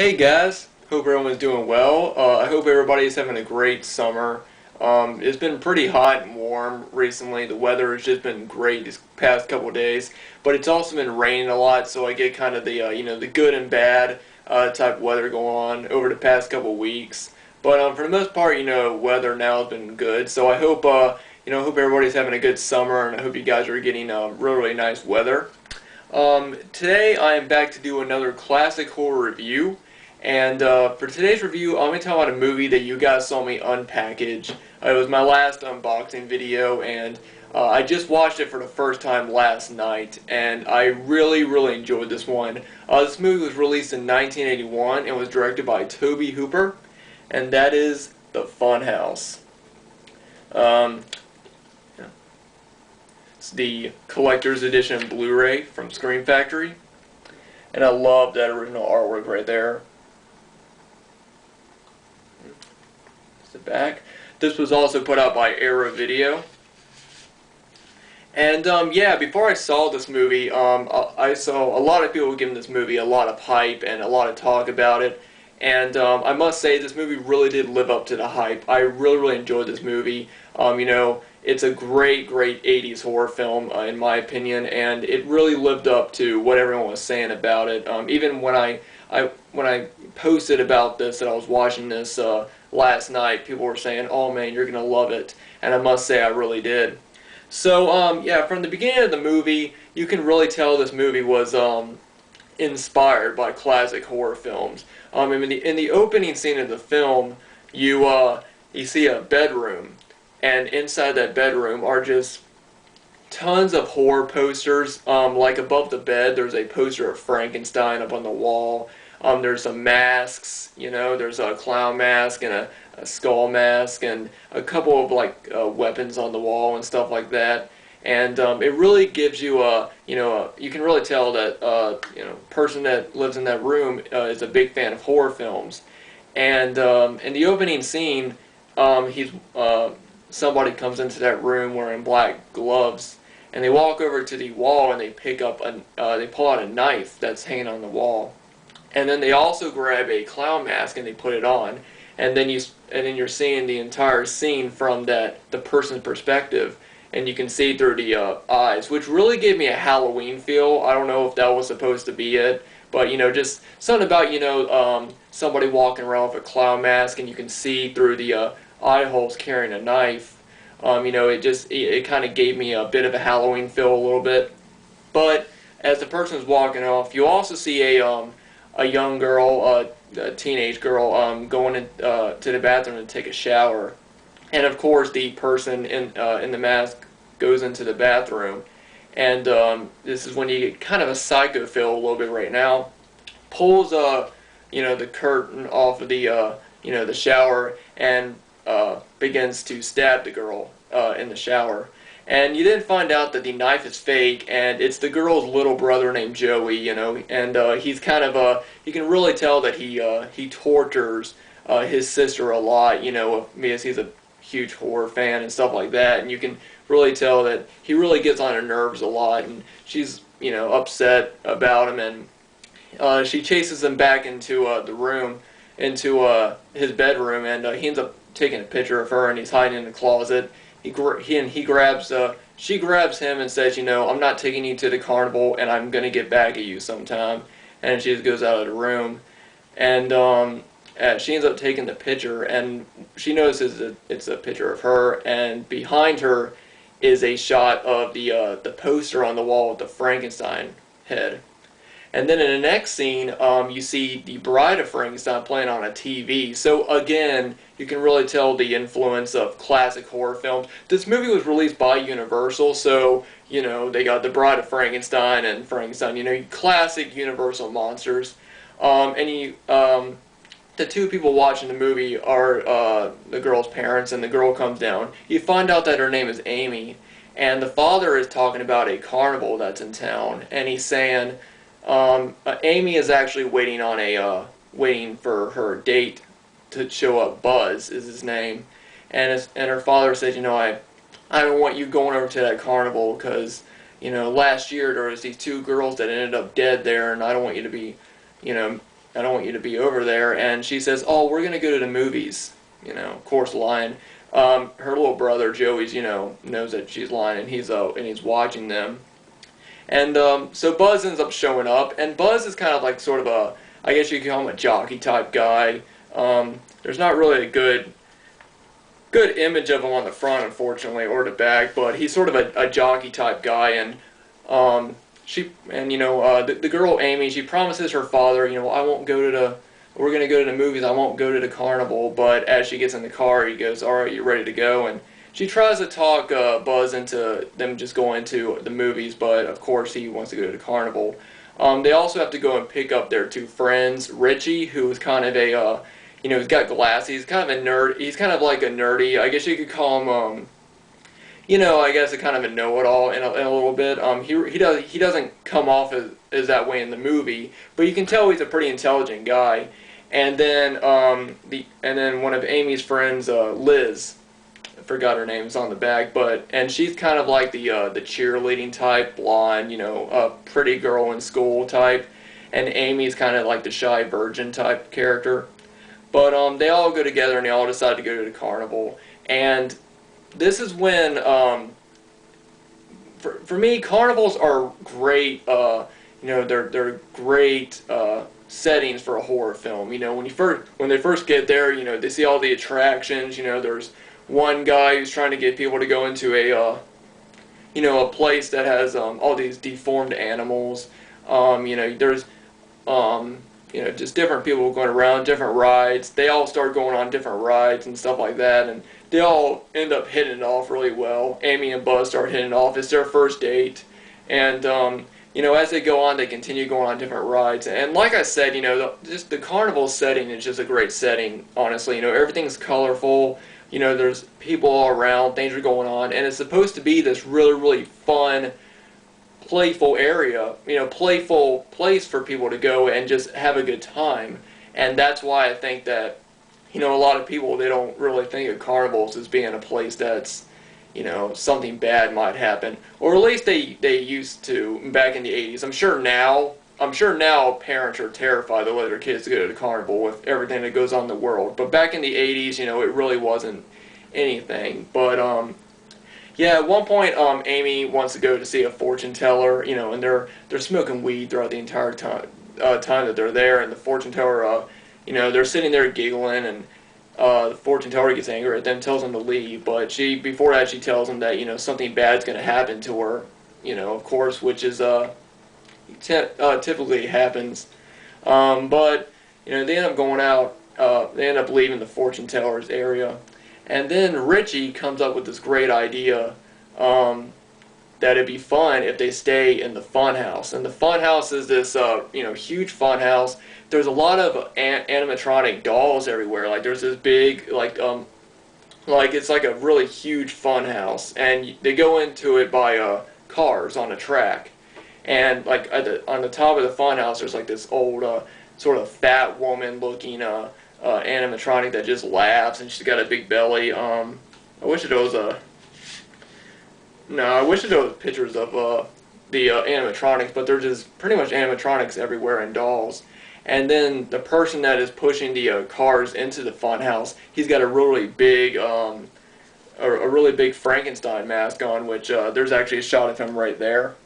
Hey guys, hope everyone's doing well. I hope everybody's having a great summer. It's been pretty hot and warm recently. The weather has just been great these past couple of days, but it's also been raining a lot, so I get kind of the the good and bad type of weather going on over the past couple of weeks. But for the most part, weather now has been good. So I hope hope everybody's having a good summer, and I hope you guys are getting really nice weather. Today I am back to do another classic horror review, and for today's review I'm going to talk about a movie that you guys saw me unpackage. It was my last unboxing video, and I just watched it for the first time last night, and I really enjoyed this one. This movie was released in 1981 and was directed by Tobe Hooper, and that is The Funhouse. It's the collector's edition Blu-ray from Scream Factory, and I love that original artwork right there. It's the back. This was also put out by Era Video. And yeah, before I saw this movie, I saw a lot of people giving this movie a lot of hype and a lot of talk about it. And I must say, this movie really did live up to the hype. I really enjoyed this movie. It's a great 80s horror film, in my opinion, and it really lived up to what everyone was saying about it. Even when I posted about this, that I was watching this last night, people were saying, "Oh man, you're gonna love it," and I must say, I really did. So yeah, from the beginning of the movie, you can really tell this movie was inspired by classic horror films. In the opening scene of the film, you see a bedroom, and inside that bedroom are just tons of horror posters. Like above the bed, there's a poster of Frankenstein up on the wall. There's some masks, there's a clown mask and a skull mask, and a couple of weapons on the wall and stuff like that. And it really gives you you can really tell that person that lives in that room is a big fan of horror films. And in the opening scene, somebody comes into that room wearing black gloves, and they walk over to the wall and they they pull out a knife that's hanging on the wall, and then they also grab a clown mask and they put it on, and then you're seeing the entire scene from the person's perspective, and you can see through the eyes, which really gave me a Halloween feel. I don't know if that was supposed to be it, but just something about somebody walking around with a clown mask and you can see through the eye holes carrying a knife. It kind of gave me a bit of a Halloween feel a little bit. But as the person is walking off, you also see a young girl, a teenage girl, going to the bathroom to take a shower. And of course, the person in the mask goes into the bathroom, and this is when you get kind of a psycho feel a little bit right now. Pulls the curtain off of the shower and begins to stab the girl in the shower. And you then find out that the knife is fake, and it's the girl's little brother named Joey, and he's kind of you can really tell that he tortures his sister a lot, because he's a huge horror fan and stuff like that, and you can really tell that he really gets on her nerves a lot, and she's upset about him, and she chases him back into the room, into his bedroom, and he ends up taking a picture of her, and he's hiding in the closet. She grabs him and says, "I'm not taking you to the carnival, and I'm gonna get back at you sometime," and she just goes out of the room, and she ends up taking the picture, and she notices that it's a picture of her, and behind her is a shot of the poster on the wall with the Frankenstein head. And then in the next scene, you see the Bride of Frankenstein playing on a TV. So again, you can really tell the influence of classic horror films. This movie was released by Universal, so they got the Bride of Frankenstein and Frankenstein, classic Universal monsters. The two people watching the movie are the girl's parents, and the girl comes down. You find out that her name is Amy, and the father is talking about a carnival that's in town, and he's saying Amy is actually waiting for her date to show up. Buzz is his name, and her father says, I don't want you going over to that carnival because last year there was these two girls that ended up dead there, and I don't want you to be I don't want you to be over there. And she says, oh, we're going to go to the movies. You know, of course, lying. Her little brother, Joey's, you know, knows that she's lying, and he's watching them. And so Buzz ends up showing up, and Buzz is kind of like sort of a, I guess you could call him a jockey type guy. There's not really a good image of him on the front, unfortunately, or the back, but he's sort of a jockey type guy. And the girl Amy, she promises her father, you know, we're gonna go to the movies, I won't go to the carnival. But as she gets in the car, he goes, all right, you're ready to go. And she tries to talk Buzz into them just going to the movies, but of course he wants to go to the carnival. They also have to go and pick up their two friends, Richie, who is kind of a, he's got glasses, he's kind of a nerd, he's kind of like a nerdy, I guess you could call him, I guess a kind of a know-it-all in a little bit. He doesn't come off as that way in the movie, but you can tell he's a pretty intelligent guy. And then one of Amy's friends, Liz, I forgot her name, it's on the back, and she's kind of like the cheerleading type, blonde, a pretty girl in school type, and Amy's kind of like the shy virgin type character. But they all go together and they all decide to go to the carnival. And this is when, for me, carnivals are great. They're great settings for a horror film. When they first get there, they see all the attractions. There's one guy who's trying to get people to go into a place that has all these deformed animals. There's just different people going around, different rides. They all start going on different rides and stuff like that, and they all end up hitting it off really well. Amy and Buzz start hitting it off. It's their first date, and as they go on, they continue going on different rides. And like I said, just the carnival setting is just a great setting. Honestly, everything's colorful. There's people all around, things are going on, and it's supposed to be this really, really fun, playful area, playful place for people to go and just have a good time. And that's why I think that, a lot of people, they don't really think of carnivals as being a place that's, something bad might happen. Or at least they used to back in the 80s. I'm sure now parents are terrified to let their kids go to the carnival with everything that goes on in the world. But back in the 80s, it really wasn't anything. But yeah, at one point, Amy wants to go to see a fortune teller, and they're smoking weed throughout the entire time that they're there, and the fortune teller, they're sitting there giggling, and the fortune teller gets angry at them, tells them to leave, but before that, she tells them that, something bad's going to happen to her, of course, which is, typically happens, but, they end up going out, they end up leaving the fortune teller's area. And then Richie comes up with this great idea that it'd be fun if they stay in the Funhouse. And the Funhouse is this, huge Funhouse. There's a lot of animatronic dolls everywhere. Like there's this big, like it's like a really huge Funhouse, and they go into it by cars on a track. And like on the top of the Funhouse, there's like this old, sort of fat woman-looking animatronic that just laughs, and she's got a big belly. I wish it was pictures of the animatronics, but they're just pretty much animatronics everywhere and dolls. And then the person that is pushing the cars into the Funhouse, he's got a really big Frankenstein mask on, which there's actually a shot of him right there.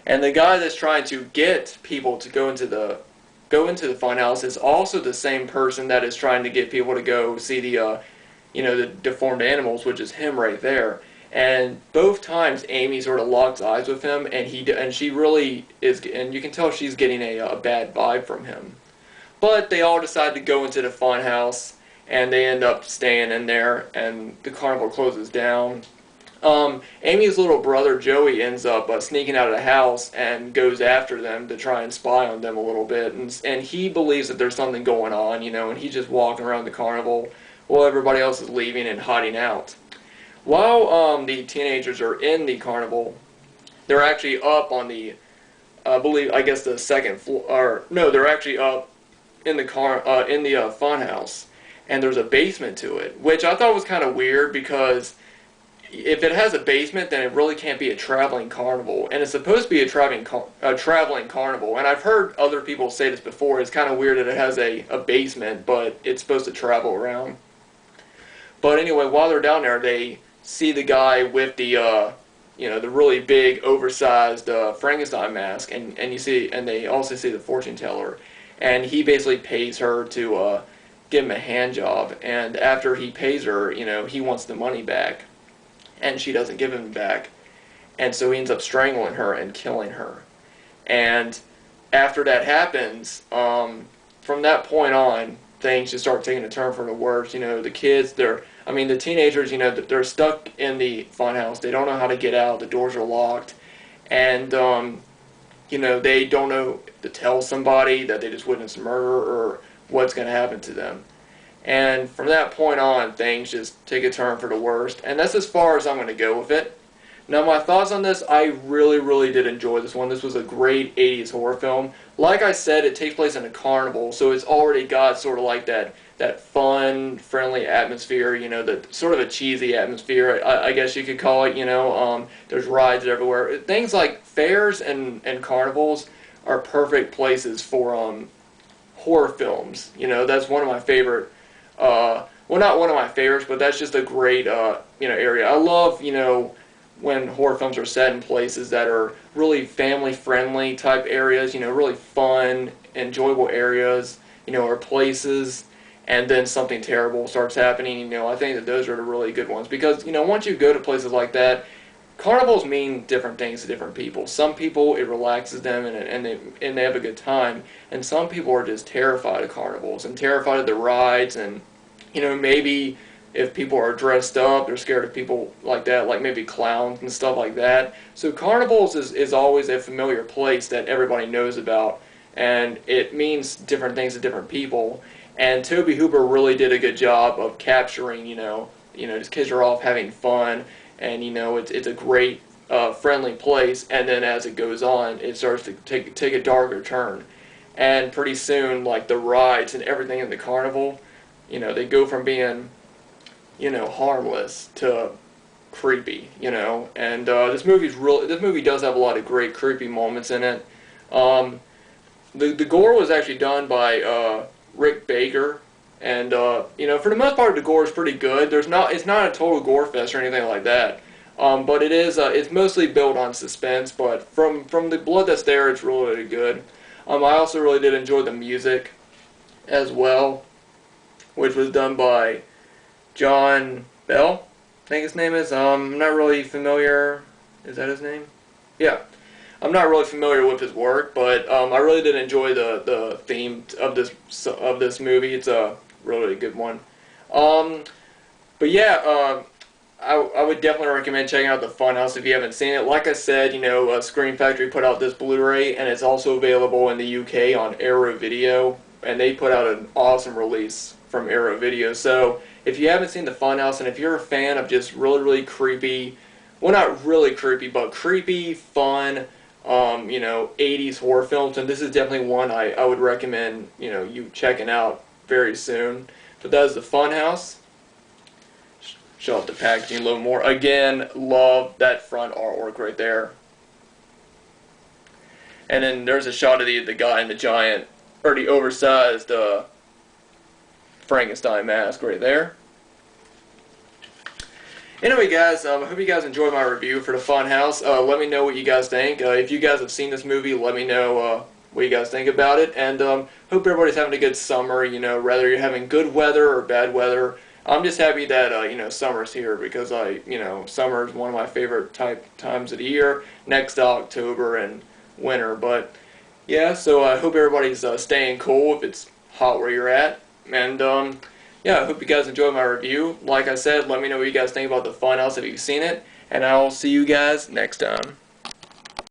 And the guy that's trying to get people to go into the Funhouse is also the same person that is trying to get people to go see the deformed animals, which is him right there. And both times Amy sort of locks eyes with him, and she really is, and you can tell she's getting a bad vibe from him. But they all decide to go into the Funhouse, and they end up staying in there, and the carnival closes down. Amy's little brother Joey ends up sneaking out of the house and goes after them to try and spy on them a little bit, and he believes that there's something going on, and he's just walking around the carnival while everybody else is leaving and hiding out. While the teenagers are in the carnival, they're actually up on the, the second floor, or no, they're actually up in the Funhouse, and there's a basement to it, which I thought was kind of weird because if it has a basement, then it really can't be a traveling carnival, and it's supposed to be a traveling carnival. And I've heard other people say this before. It's kind of weird that it has a basement, but it's supposed to travel around. But anyway, while they're down there, they see the guy with the the really big, oversized Frankenstein mask, and they also see the fortune teller, and he basically pays her to give him a hand job. And after he pays her, he wants the money back. And she doesn't give him back, and so he ends up strangling her and killing her. And after that happens, from that point on, things just start taking a turn for the worse. The kids, the teenagers, they're stuck in the funhouse. They don't know how to get out. The doors are locked, and they don't know to tell somebody that they just witnessed murder or what's going to happen to them. And from that point on, things just take a turn for the worst. And that's as far as I'm going to go with it. Now, my thoughts on this, I really, really did enjoy this one. This was a great 80s horror film. Like I said, it takes place in a carnival, so it's already got sort of like that fun, friendly atmosphere, the sort of a cheesy atmosphere, I guess you could call it, there's rides everywhere. Things like fairs and carnivals are perfect places for horror films. That's one of my favorite. Well, not one of my favorites, but that's just a great, area. I love, when horror films are set in places that are really family-friendly type areas, really fun, enjoyable areas, or places, and then something terrible starts happening. I think that those are the really good ones, because, once you go to places like that, carnivals mean different things to different people. Some people, it relaxes them and they have a good time, and some people are just terrified of carnivals and terrified of the rides, and maybe if people are dressed up, they're scared of people like that, like maybe clowns and stuff like that. So carnivals is always a familiar place that everybody knows about, and it means different things to different people. And Tobe Hooper really did a good job of capturing, these kids are off having fun, and it's a great friendly place, and then as it goes on, it starts to take a darker turn, and pretty soon, like, the rides and everything in the carnival, they go from being harmless to creepy, and this movie does have a lot of great creepy moments in it. The gore was actually done by Rick Baker. And for the most part, the gore is pretty good. It's not a total gore fest or anything like that. But it is. It's mostly built on suspense. But from the blood that's there, it's really, really good. I also really did enjoy the music as well, which was done by John Bell, I think his name is. I'm not really familiar. Is that his name? Yeah. I'm not really familiar with his work, but I really did enjoy the theme of this movie. It's a really good one. But yeah, I would definitely recommend checking out the Funhouse if you haven't seen it. Like I said, Scream Factory put out this Blu-ray, and it's also available in the UK on Arrow Video, and they put out an awesome release from Arrow Video. So if you haven't seen the Funhouse, and if you're a fan of just really, really creepy, well, not really creepy, but creepy, fun, 80s horror films, and this is definitely one I would recommend, you checking out very soon. But that is the Funhouse. Show off the packaging a little more. Again, love that front artwork right there. And then there's a shot of the guy in the giant, or the oversized Frankenstein mask right there. Anyway, guys, I hope you guys enjoyed my review for the Funhouse. Let me know what you guys think. If you guys have seen this movie, let me know what you guys think about it. And hope everybody's having a good summer, whether you're having good weather or bad weather. I'm just happy that, summer's here, because summer is one of my favorite times of the year, next to October and winter. But, yeah, so I hope everybody's staying cool if it's hot where you're at. And, yeah, I hope you guys enjoyed my review. Like I said, let me know what you guys think about the Funhouse if you've seen it, and I'll see you guys next time.